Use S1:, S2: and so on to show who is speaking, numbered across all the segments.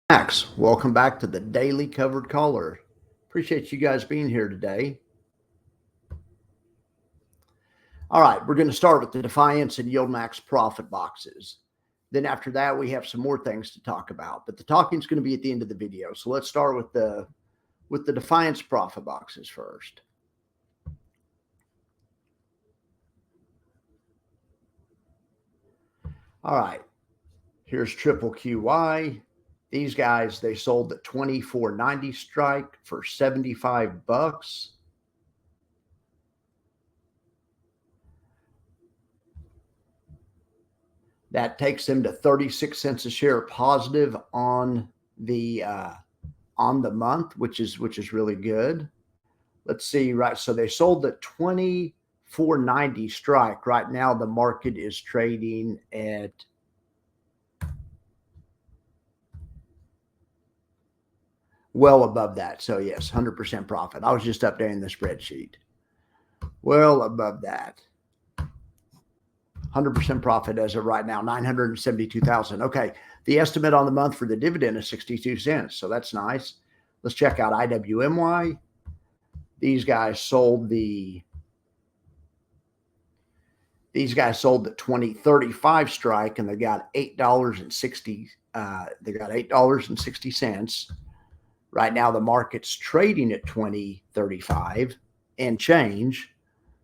S1: Max, welcome back to the Daily Covered Caller. Appreciate you guys being here today. All right, we're going to start with the Defiance and Yield Max profit boxes. Then after that, we have some more things to talk about, but the talking is going to be at the end of the video. So let's start with the Defiance profit boxes first. All right, here's triple QY. These guys, they sold the 24.90 strike for 75 bucks. That takes them to 36 cents a share positive on the month, which is really good. Let's see, right? So they sold the 24.90 strike. Right now, the market is trading at well above that. So yes, 100% profit. I was just updating the spreadsheet. Well above that. 100% profit as of right now, 972,000. Okay, the estimate on the month for the dividend is 62 cents, so that's nice. Let's check out IWMY. These guys sold the 2035 strike, and they got $8.60. They got $8.60. Right now, the market's trading at 2035 and change.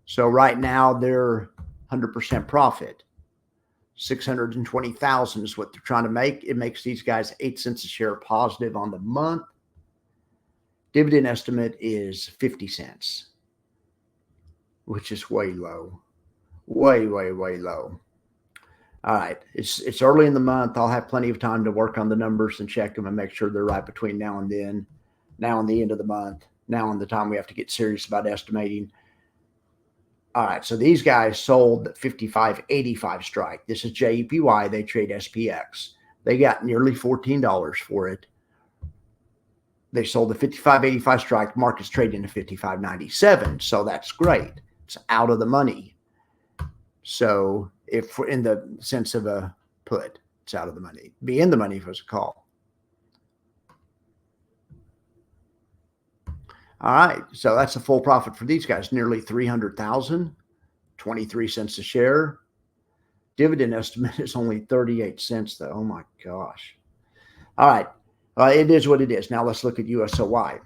S1: So right now they're 100% profit. 620,000 is what they're trying to make. It makes these guys 8 cents a share positive on the month. Dividend estimate is 50 cents, which is way low. Way low. All right. It's early in the month. I'll have plenty of time to work on the numbers and check them and make sure they're right between now and then, now and the end of the month, now and the time we have to get serious about estimating. All right, so these guys sold the 55.85 strike. This is JEPY. They trade SPX. They got nearly $14 for it. They sold the 55.85 strike. Market's trading at 55.97, so that's great. It's out of the money. So if in the sense of a put, it's out of the money. Be in the money if it was a call. All right, so that's a full profit for these guys, nearly 300,000, 23 cents a share. Dividend estimate is only 38 cents, though. Oh my gosh. All right, it is what it is. Now let's look at USOY.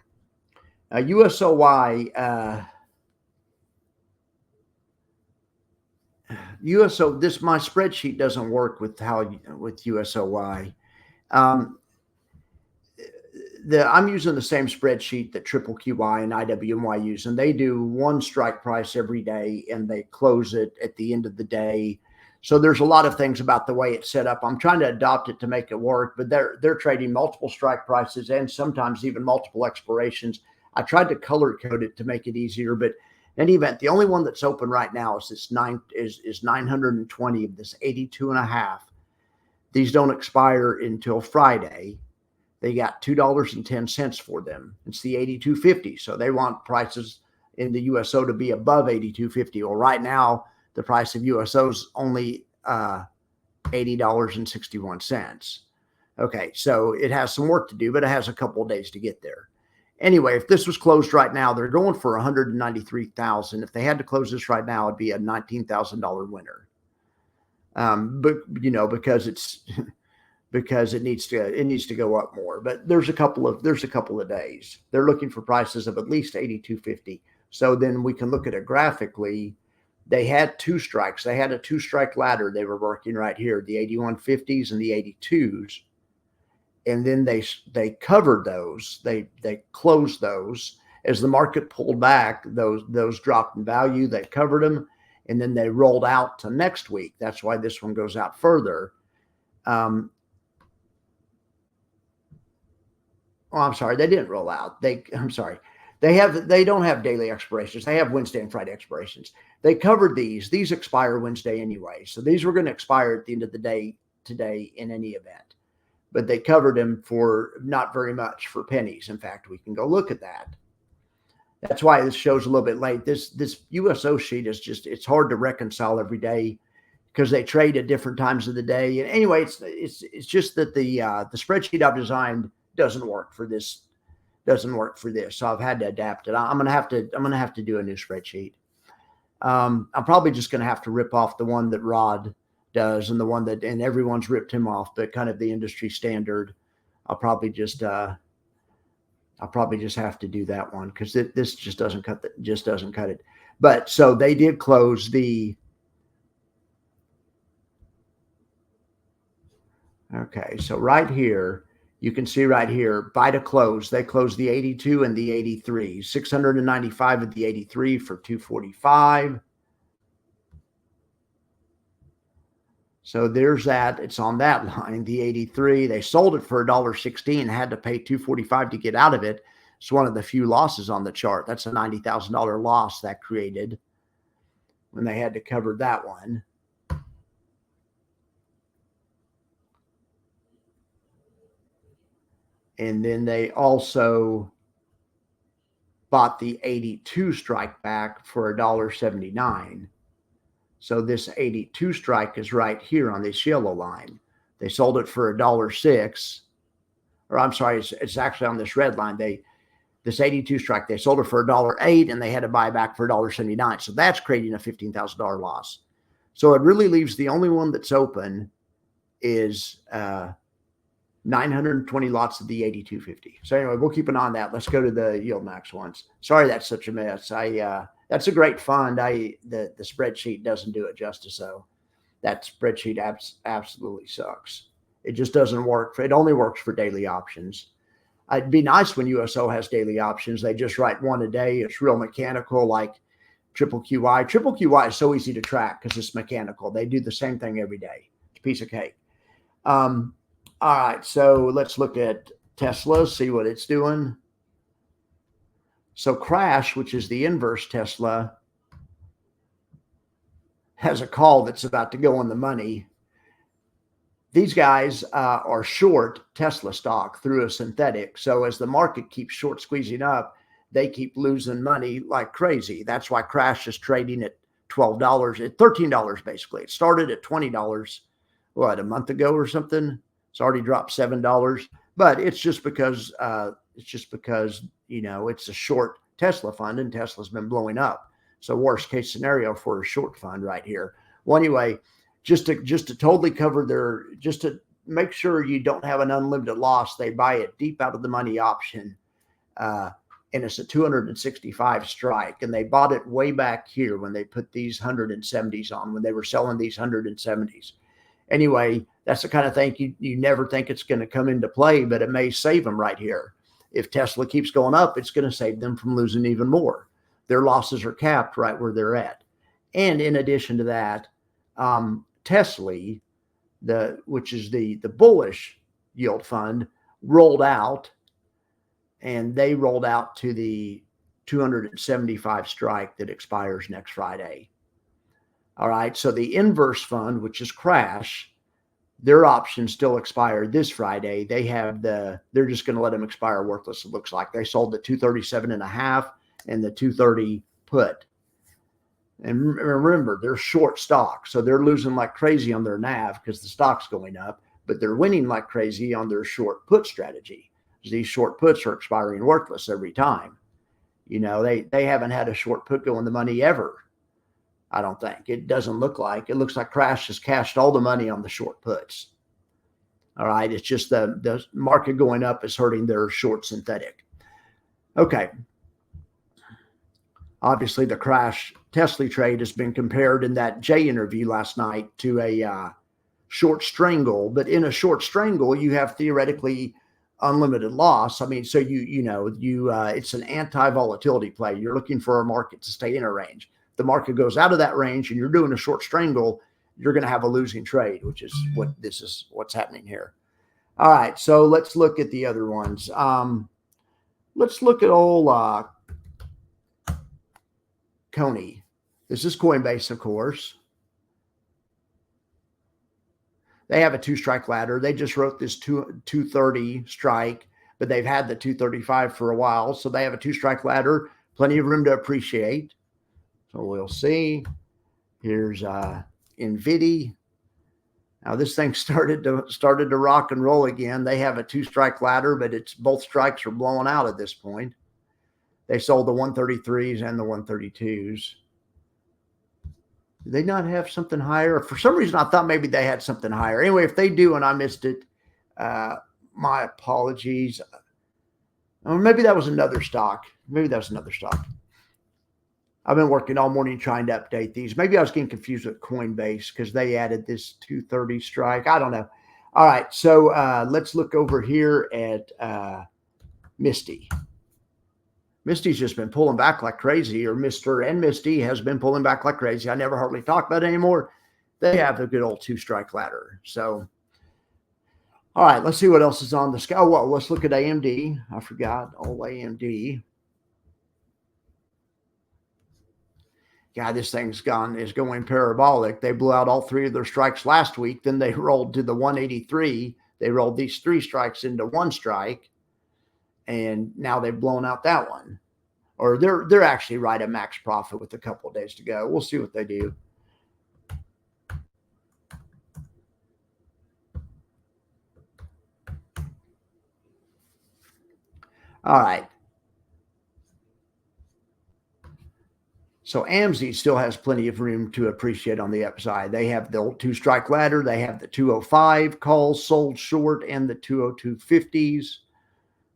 S1: USO, my spreadsheet doesn't work with USOY. I'm using the same spreadsheet that Triple QY and IWMY use, and they do one strike price every day, and they close it at the end of the day. So there's a lot of things about the way it's set up. I'm trying to adopt it to make it work, but they're trading multiple strike prices and sometimes even multiple expirations. I tried to color code it to make it easier, but in any event, the only one that's open right now is 920 of this 82.5. These don't expire until Friday. They got $2.10 for them. It's the 82.50. So they want prices in the USO to be above 82.50. Well, right now, the price of USO is only $80.61. Okay, so it has some work to do, but it has a couple of days to get there. Anyway, if this was closed right now, they're going for 193,000. If they had to close this right now, it'd be a $19,000 winner. But because it's because it needs to go up more. But there's a couple of days. They're looking for prices of at least 82.50. So then we can look at it graphically. They had two strikes. They had a two-strike ladder they were working right here, the 81.50s and the 82s. And then they covered those. They closed those. As the market pulled back, those dropped in value. They covered them, and then they rolled out to next week. That's why this one goes out further. I'm sorry, they didn't roll out. They don't have daily expirations. They have Wednesday and Friday expirations. They covered these. These expire Wednesday anyway. So these were going to expire at the end of the day today in any event. But they covered them for not very much, for pennies. In fact, we can go look at that. That's why this show's a little bit late. This USO sheet is it's hard to reconcile every day because they trade at different times of the day. And anyway, it's just that the spreadsheet I've designed doesn't work for this. So I've had to adapt it. I'm gonna have to do a new spreadsheet. I'm probably just gonna have to rip off the one that Rod does, and the one that, and everyone's ripped him off, but kind of the industry standard. I'll probably just have to do that one, because this just doesn't cut it. But so they did close the. Okay, so right here, you can see right here, buy to close. They closed the 82 and the 83, 695 at the 83 for 245. So there's that. It's on that line. The 83, they sold it for $1.16 and had to pay $245 to get out of it. It's one of the few losses on the chart. That's a $90,000 loss that created when they had to cover that one. And then they also bought the 82 strike back for $1.79. So this 82 strike is right here on this yellow line. They sold it for $1.06, or I'm sorry, it's actually on this red line. This 82 strike, they sold it for $1.08, and they had to buy back for $1.79. So that's creating a $15,000 loss. So it really leaves the only one that's open is 920 lots of the 8250. So anyway, we'll keep an eye on that. Let's go to the yield max ones. Sorry, that's such a mess. That's a great fund. The spreadsheet doesn't do it justice, though. That spreadsheet absolutely sucks. It just doesn't work. It only works for daily options. It'd be nice when USO has daily options. They just write one a day. It's real mechanical, like triple QI. Triple QI is so easy to track because it's mechanical. They do the same thing every day. It's a piece of cake. All right, so let's look at Tesla, see what it's doing. So Crash, which is the inverse Tesla, has a call that's about to go on the money. These guys are short Tesla stock through a synthetic. So as the market keeps short squeezing up, they keep losing money like crazy. That's why Crash is trading at $12, at $13 basically. It started at $20, a month ago or something. It's already dropped $7, but it's just because it's a short Tesla fund, and Tesla's been blowing up. So worst case scenario for a short fund right here. Well, anyway, just to totally cover just to make sure you don't have an unlimited loss, they buy it deep out of the money option, and it's a 265 strike, and they bought it way back here when they put these 170s on, when they were selling these 170s. Anyway, that's the kind of thing you never think it's going to come into play, but it may save them right here. If Tesla keeps going up, it's going to save them from losing even more. Their losses are capped right where they're at. And in addition to that, Tesla, which is the bullish yield fund, rolled out, and they rolled out to the 275 strike that expires next Friday. All right, so the inverse fund, which is Crash, their options still expire this Friday. They're just going to let them expire worthless, it looks like. They sold the 237.5 and the 230 put. And remember, they're short stock, so they're losing like crazy on their NAV because the stock's going up, but they're winning like crazy on their short put strategy. These short puts are expiring worthless every time. They haven't had a short put go in the money ever. I don't think. It doesn't look like. It looks like Crash has cashed all the money on the short puts. All right. It's just the market going up is hurting their short synthetic. Okay. Obviously, the Crash Tesla trade has been compared in that Jay interview last night to a short strangle. But in a short strangle, you have theoretically unlimited loss. I mean, so it's an anti-volatility play. You're looking for a market to stay in a range. The market goes out of that range and you're doing a short strangle, you're going to have a losing trade, which is what's happening here. All right, so let's look at the other ones. Let's look at old Coney. This is Coinbase, of course. They have a 2-strike ladder. They just wrote this 230 strike, but they've had the 235 for a while. So they have a 2-strike ladder, plenty of room to appreciate. So we'll see. Here's NVIDIA. Now this thing started to rock and roll again. They have a 2-strike ladder, but it's both strikes are blowing out at this point. They sold the 133s and the 132s. Do they not have something higher? For some reason, I thought maybe they had something higher. Anyway, if they do and I missed it, my apologies. Or maybe that was another stock. Maybe that was another stock. I've been working all morning trying to update these. Maybe I was getting confused with Coinbase because they added this 230 strike. I don't know. All right, so let's look over here at Misty. Misty's just been pulling back like crazy, or Mr. and Misty has been pulling back like crazy. I never hardly talk about it anymore. They have a good old 2-strike ladder. So, all right, let's see what else is on the sky. Oh, well, let's look at AMD. I forgot. Old AMD. God, this thing's is going parabolic. They blew out all 3 of their strikes last week. Then they rolled to the 183. They rolled these 3 strikes into 1 strike. And now they've blown out that one. Or they're actually right at max profit with a couple of days to go. We'll see what they do. All right. So AMZ still has plenty of room to appreciate on the upside. They have the 2-strike ladder. They have the 205 calls sold short and the 202.50s.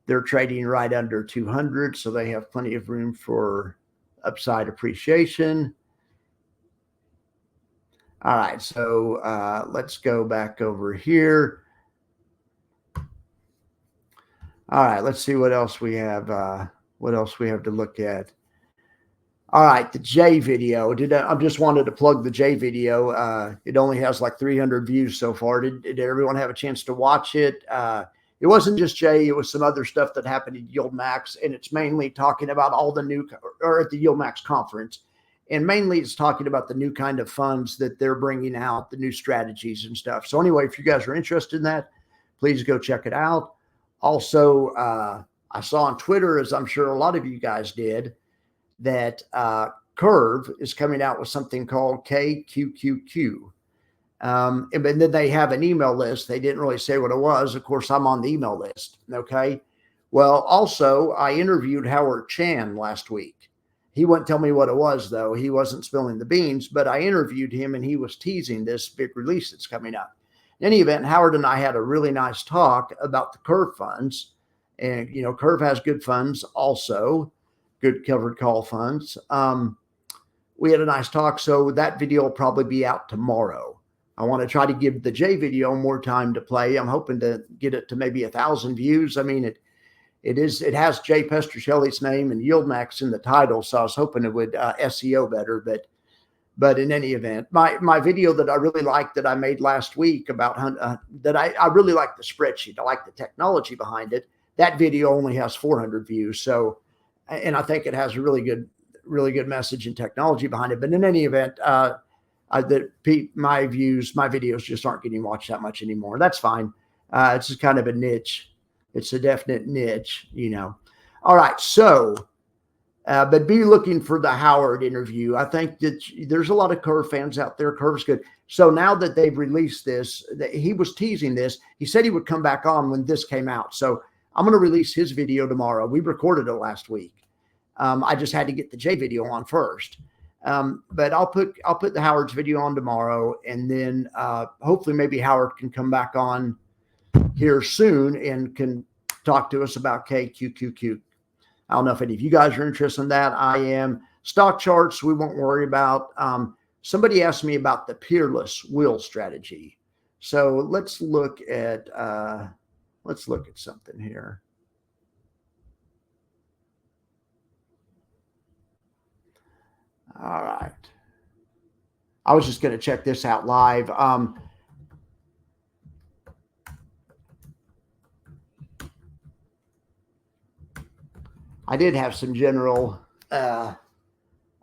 S1: They're trading right under 200, so they have plenty of room for upside appreciation. All right, so let's go back over here. All right, let's see what else we have. What else we have to look at? All right, the J video. I just wanted to plug the J video. It only has like 300 views so far. Did everyone have a chance to watch it? It wasn't just J. It was some other stuff that happened at YieldMax, and it's mainly talking about all the new, or at the YieldMax conference, and mainly it's talking about the new kind of funds that they're bringing out, the new strategies and stuff. So anyway, if you guys are interested in that, please go check it out. Also, I saw on Twitter, as I'm sure a lot of you guys did, that Curve is coming out with something called KQQQ. And then they have an email list. They didn't really say what it was. Of course, I'm on the email list. Okay. Well, also, I interviewed Howard Chan last week. He wouldn't tell me what it was, though. He wasn't spilling the beans, but I interviewed him and he was teasing this big release that's coming up. In any event, Howard and I had a really nice talk about the Curve funds. And, you know, Curve has good funds also, good covered call funds. We had a nice talk. So that video will probably be out tomorrow. I want to try to give the J video more time to play. I'm hoping to get it to maybe 1,000 views. I mean, it has Jay Pestrichelli's name and YieldMax in the title, so I was hoping it would SEO better. But in any event, my video that I really liked that I made last week about that I really like the spreadsheet. I like the technology behind it. That video only has 400 views. So, and I think it has a really good message and technology behind it. But in any event, my videos just aren't getting watched that much anymore. That's fine. It's just kind of a niche. It's a definite niche, you know. All right. So, but be looking for the Howard interview. I think that there's a lot of Curve fans out there. Curve's good. So now that they've released this, he was teasing this. He said he would come back on when this came out. So I'm going to release his video tomorrow. We recorded it last week. I just had to get the J video on first. But I'll put the Howard's video on tomorrow, and then hopefully maybe Howard can come back on here soon and can talk to us about KQQQ. I don't know if any of you guys are interested in that. I am. Stock charts we won't worry about. Somebody asked me about the peerless will strategy. So let's look at something here. All right. I was just going to check this out live. I did have some general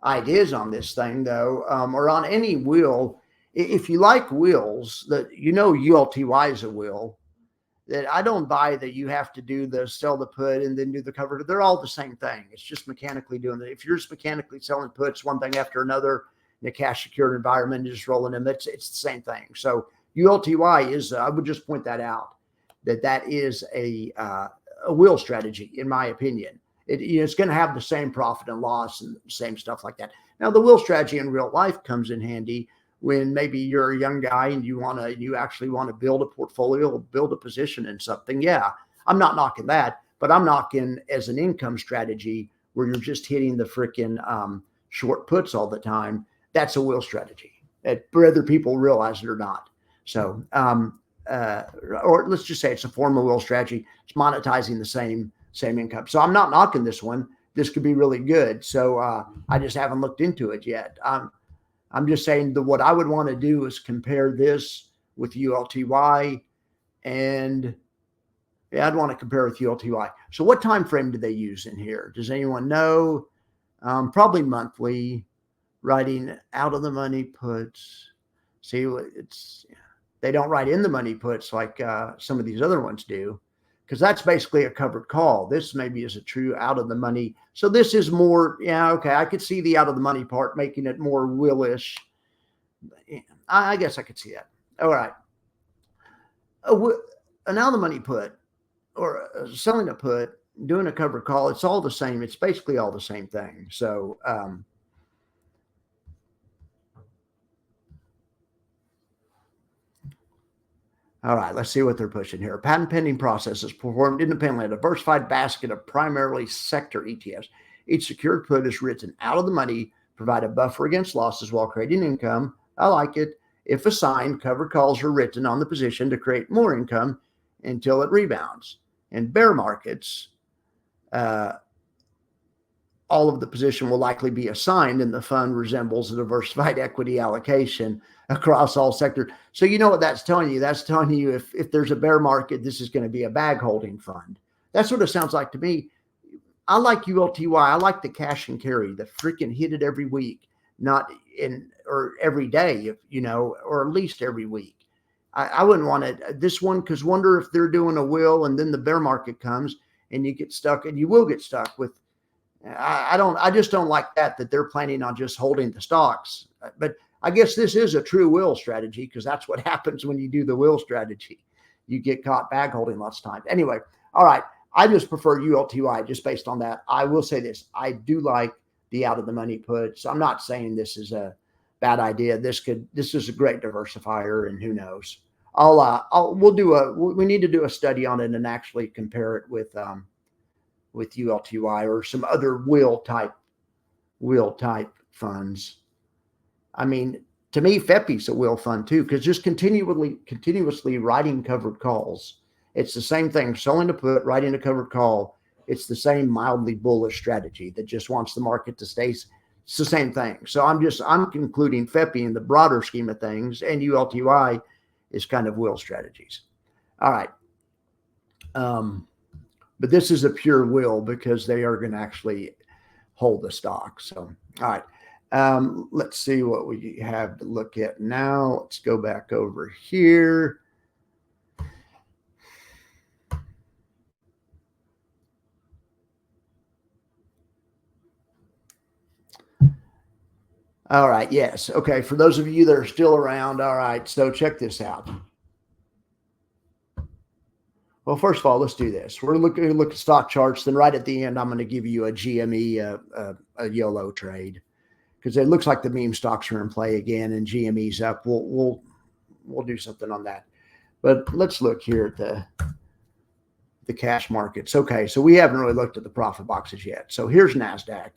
S1: ideas on this thing, though, or on any will. If you like wills, that you know ULTY is a will, that I don't buy that you have to do the sell the put and then do the cover. They're all the same thing. It's just mechanically doing it. If you're just mechanically selling puts one thing after another, in a cash secured environment and just rolling them. It's the same thing. So ULTY is, I would just point that out, that is a will strategy, in my opinion. It's going to have the same profit and loss and same stuff like that. Now, the will strategy in real life comes in handy when maybe you're a young guy and you actually want to build a portfolio or build a position in something. Yeah, I'm not knocking that, but I'm knocking as an income strategy where you're just hitting the freaking short puts all the time. That's a will strategy, whether people realize it or not. So, or let's just say it's a form of will strategy. It's monetizing the same income. So I'm not knocking this one. This could be really good. So I just haven't looked into it yet. I'm just saying that what I would want to do is compare this with ULTY, and yeah, I'd want to compare with ULTY. So what time frame do they use in here? Does anyone know? Probably monthly. Writing out of the money puts. See, they don't write in the money puts like some of these other ones do, because that's basically a covered call. This maybe is a true out of the money. So this is more, yeah, okay, I could see the out of the money part making it more willish. I guess I could see that. All right. An out of the money put or selling a put, doing a covered call, it's all the same. It's basically all the same thing. So, all right, let's see what they're pushing here. Patent pending process is performed independently, a diversified basket of primarily sector ETFs. Each secured put is written out of the money, provide a buffer against losses while creating income. I like it. If assigned, covered calls are written on the position to create more income until it rebounds. In bear markets, all of the position will likely be assigned and the fund resembles a diversified equity allocation across all sectors. So you know what that's telling you? That's telling you if there's a bear market, this is going to be a bag holding fund. That's what it sounds like to me. I like ULTY. I like the cash and carry, the freaking hit it every week, not or every day, or at least every week. I wouldn't want it this one, because wonder if they're doing a will and then the bear market comes and you get stuck, and you will get stuck with. I just don't like that they're planning on just holding the stocks. But I guess this is a true will strategy, because that's what happens when you do the will strategy. You get caught bag holding lots of times. Anyway, all right. I just prefer ULTY just based on that. I will say this. I do like the out of the money puts. I'm not saying this is a bad idea. This is a great diversifier, and who knows? We need to do a study on it and actually compare it with ULTY or some other will type funds. I mean, to me, FEPI's a will fund too, because just continuously writing covered calls. It's the same thing. Selling a put, writing a covered call. It's the same mildly bullish strategy that just wants the market to stay. It's the same thing. So I'm concluding FEPI in the broader scheme of things, and ULTY is kind of will strategies. All right. But this is a pure will, because they are going to actually hold the stock. So, all right. Let's see what we have to look at now. Let's go back over here. All right. Yes. Okay. For those of you that are still around. All right. So check this out. Well, first of all, let's do this. We're going to look at stock charts. Then right at the end, I'm going to give you a GME, a YOLO trade, because it looks like the meme stocks are in play again and GME's up. We'll do something on that. But let's look here at the cash markets. Okay, so we haven't really looked at the profit boxes yet. So here's NASDAQ.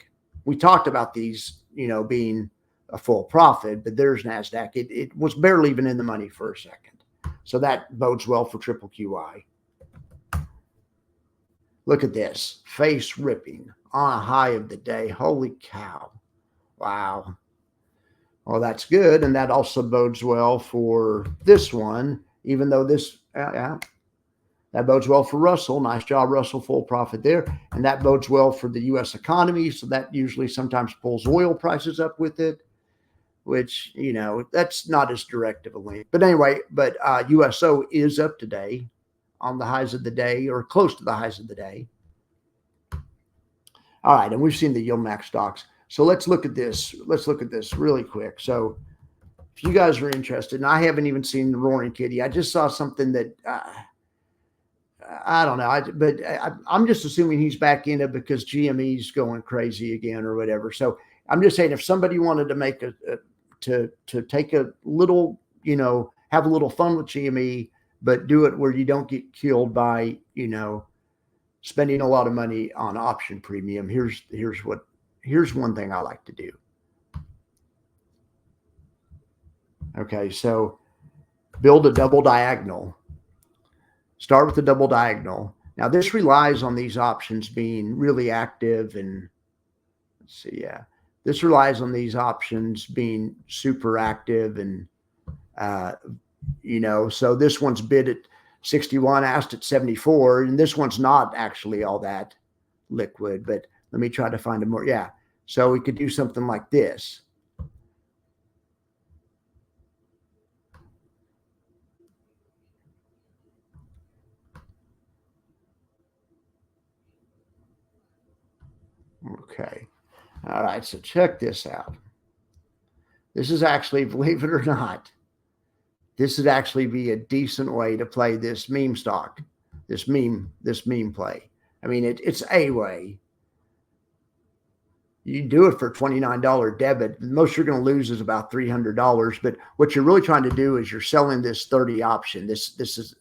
S1: We talked about these, being a full profit, but there's NASDAQ. It was barely even in the money for a second. So that bodes well for triple QI. Look at this, face ripping on a high of the day. Holy cow. Wow. Well, that's good. And that also bodes well for this one, even though that bodes well for Russell. Nice job, Russell, full profit there. And that bodes well for the U.S. economy. So that usually sometimes pulls oil prices up with it, which, that's not as direct of a link. But anyway, USO is up today on the highs of the day, or close to the highs of the day. All right, and we've seen the yield max stocks. So let's look at this. Let's look at this really quick. So if you guys are interested, and I haven't even seen the Roaring Kitty, I just saw something that I don't know. I'm just assuming he's back in it because GME's going crazy again or whatever. So I'm just saying, if somebody wanted to make to take a little, have a little fun with GME, but do it where you don't get killed by, spending a lot of money on option premium. Here's one thing I like to do. Okay, so build a double diagonal. Start with the double diagonal. Now this relies on these options being really active, and let's see, yeah, this relies on these options being super active, and so this one's bid at 61, asked at 74, and this one's not actually all that liquid, but let me try to find a more, yeah. So we could do something like this. Okay. All right. So check this out. This is actually, believe it or not, this would actually be a decent way to play this meme stock, this meme play. I mean, it's a way. You do it for $29 debit. Most you're going to lose is about $300. But what you're really trying to do is you're selling this 30 option. This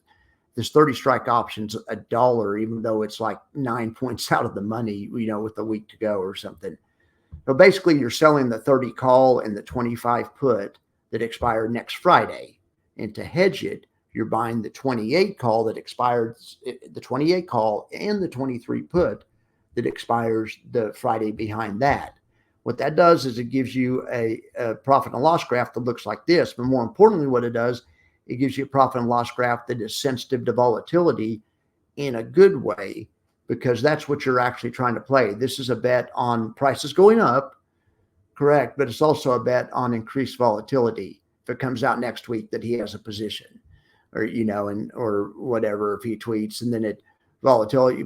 S1: 30 strike option's $1, even though it's like 9 points out of the money, with a week to go or something. So basically, you're selling the 30 call and the 25 put that expire next Friday. And to hedge it, you're buying the 28 call that expires, the 28 call and the 23 put that expires the Friday behind that. What that does is it gives you a profit and loss graph that looks like this. But more importantly, what it does, it gives you a profit and loss graph that is sensitive to volatility in a good way, because that's what you're actually trying to play. This is a bet on prices going up, correct, but it's also a bet on increased volatility. If it comes out next week that he has a position, or or whatever, if he tweets and then volatility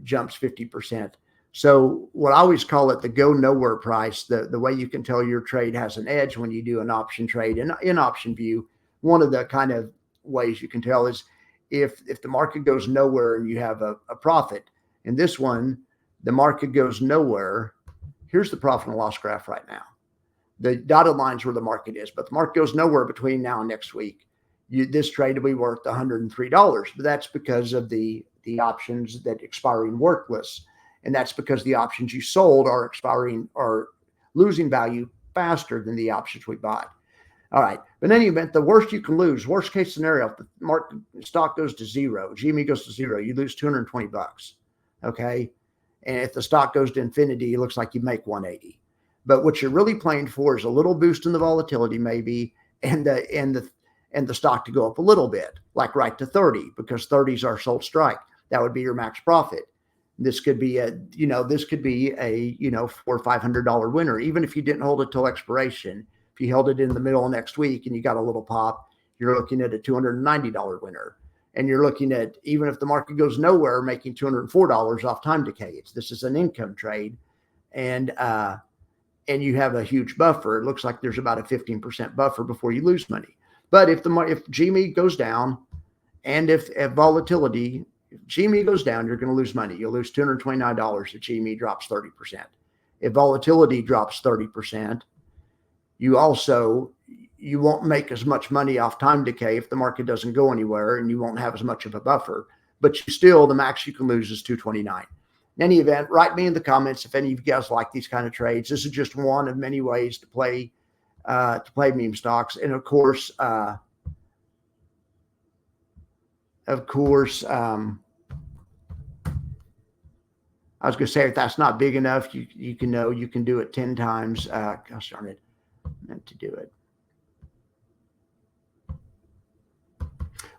S1: jumps 50%. So what I always call it the go nowhere price, the way you can tell your trade has an edge when you do an option trade. And in option view, one of the kind of ways you can tell is if the market goes nowhere and you have a profit. In this one, the market goes nowhere. Here's the profit and loss graph right now. The dotted lines where the market is, but the market goes nowhere between now and next week. This trade will be worth $103, but that's because of the options that expiring worthless. And that's because the options you sold are losing value faster than the options we bought. All right. But in any event, the worst you can lose, worst case scenario, if the market stock goes to zero, GME goes to zero, you lose $220. Okay. And if the stock goes to infinity, it looks like you make 180. But what you're really playing for is a little boost in the volatility, maybe, and the stock to go up a little bit, like right to 30, because 30s are sold strike. That would be your max profit. This could be a $400 or $500 winner, even if you didn't hold it till expiration. If you held it in the middle of next week and you got a little pop, you're looking at a $290 winner. And you're looking at, even if the market goes nowhere, making $204 off time decay. This is an income trade, and you have a huge buffer. It looks like there's about a 15% buffer before you lose money. But if GME goes down, and if GME goes down, you're going to lose money. You'll lose $229 if GME drops 30%. If volatility drops 30%, you won't make as much money off time decay if the market doesn't go anywhere, and you won't have as much of a buffer. But the max you can lose is $229. In any event, write me in the comments if any of you guys like these kind of trades. This is just one of many ways to play meme stocks. And of course, I was going to say, if that's not big enough, you can do it 10 times. Gosh darn it, I meant to do it.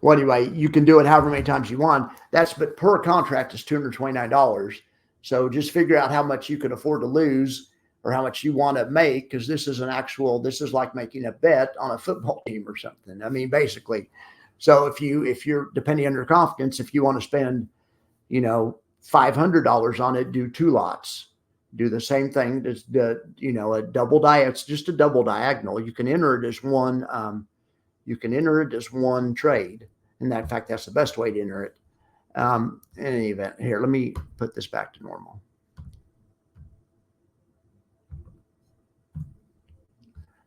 S1: Well, anyway, you can do it however many times you want. But per contract is $229. So just figure out how much you can afford to lose, or how much you want to make, because this is like making a bet on a football team or something. I mean, basically. So if you're depending on your confidence, if you want to spend, $500 on it, do 2 lots. Do the same thing. A double it's just a double diagonal. You can enter it as one. You can enter it as one trade. And in fact, that's the best way to enter it. In any event, here, let me put this back to normal.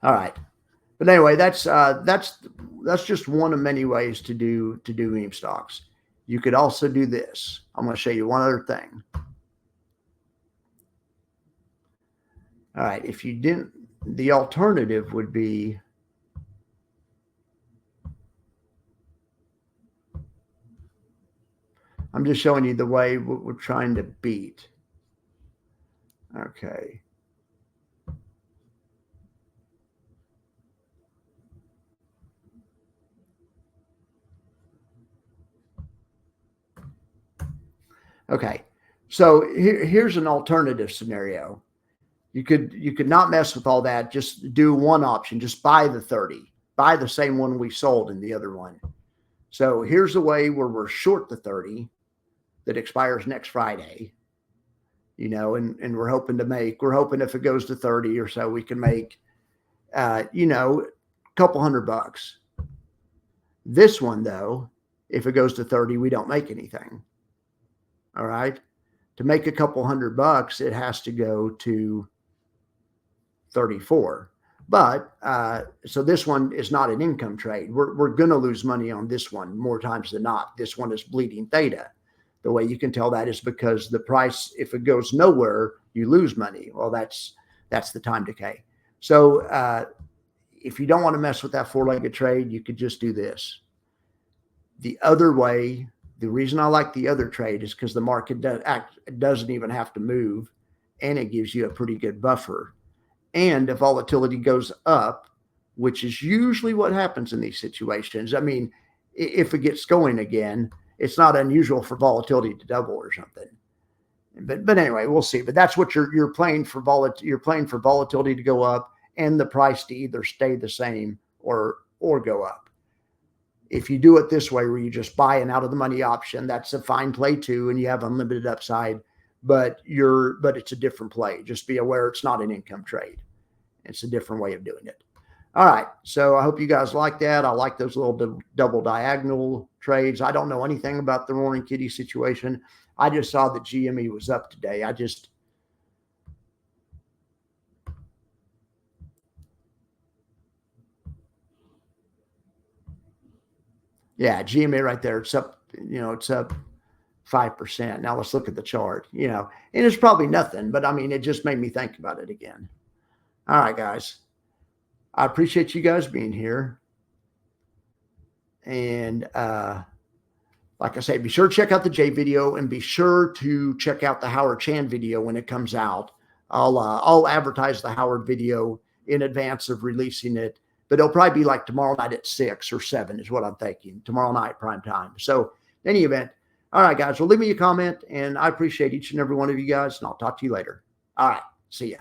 S1: All right. But anyway, that's just one of many ways to do meme stocks. You could also do this. I'm going to show you one other thing. All right, if you didn't, the alternative would be I'm just showing you the way we're trying to beat. Okay. Okay. So here's an alternative scenario. You could not mess with all that. Just do one option. Just buy the 30. Buy the same one we sold in the other one. So here's the way where we're short the 30 that expires next Friday. And we're hoping if it goes to 30 or so, we can make, a couple $100. This one, though, if it goes to 30, we don't make anything. All right. To make a couple $100, it has to go to 34. But so this one is not an income trade. We're going to lose money on this one more times than not. This one is bleeding theta. The way you can tell that is because the price, if it goes nowhere, you lose money. Well, that's the time decay. So if you don't want to mess with that four-legged trade, you could just do this. The other way, the reason I like the other trade is because the market doesn't even have to move, and it gives you a pretty good buffer. And if volatility goes up, which is usually what happens in these situations, I mean, if it gets going again, it's not unusual for volatility to double or something. But anyway, we'll see. But that's what you're playing for. You're playing for volatility to go up and the price to either stay the same or go up. If you do it this way, where you just buy an out of the money option, that's a fine play too, and you have unlimited upside. But it's a different play. Just be aware it's not an income trade. It's a different way of doing it. All right. So I hope you guys like that. I like those little double diagonal trades. I don't know anything about the Roaring Kitty situation. I just saw that GME was up today. Yeah, GME right there. It's up, it's up 5%. Now let's look at the chart, and it's probably nothing, but I mean, it just made me think about it again. All right, guys. I appreciate you guys being here. And like I say, be sure to check out the Jay video and be sure to check out the Howard Chan video when it comes out. I'll advertise the Howard video in advance of releasing it, but it'll probably be like tomorrow night at 6 or 7 is what I'm thinking. Tomorrow night, prime time. So in any event, all right, guys, well, leave me a comment, and I appreciate each and every one of you guys, and I'll talk to you later. All right, see ya.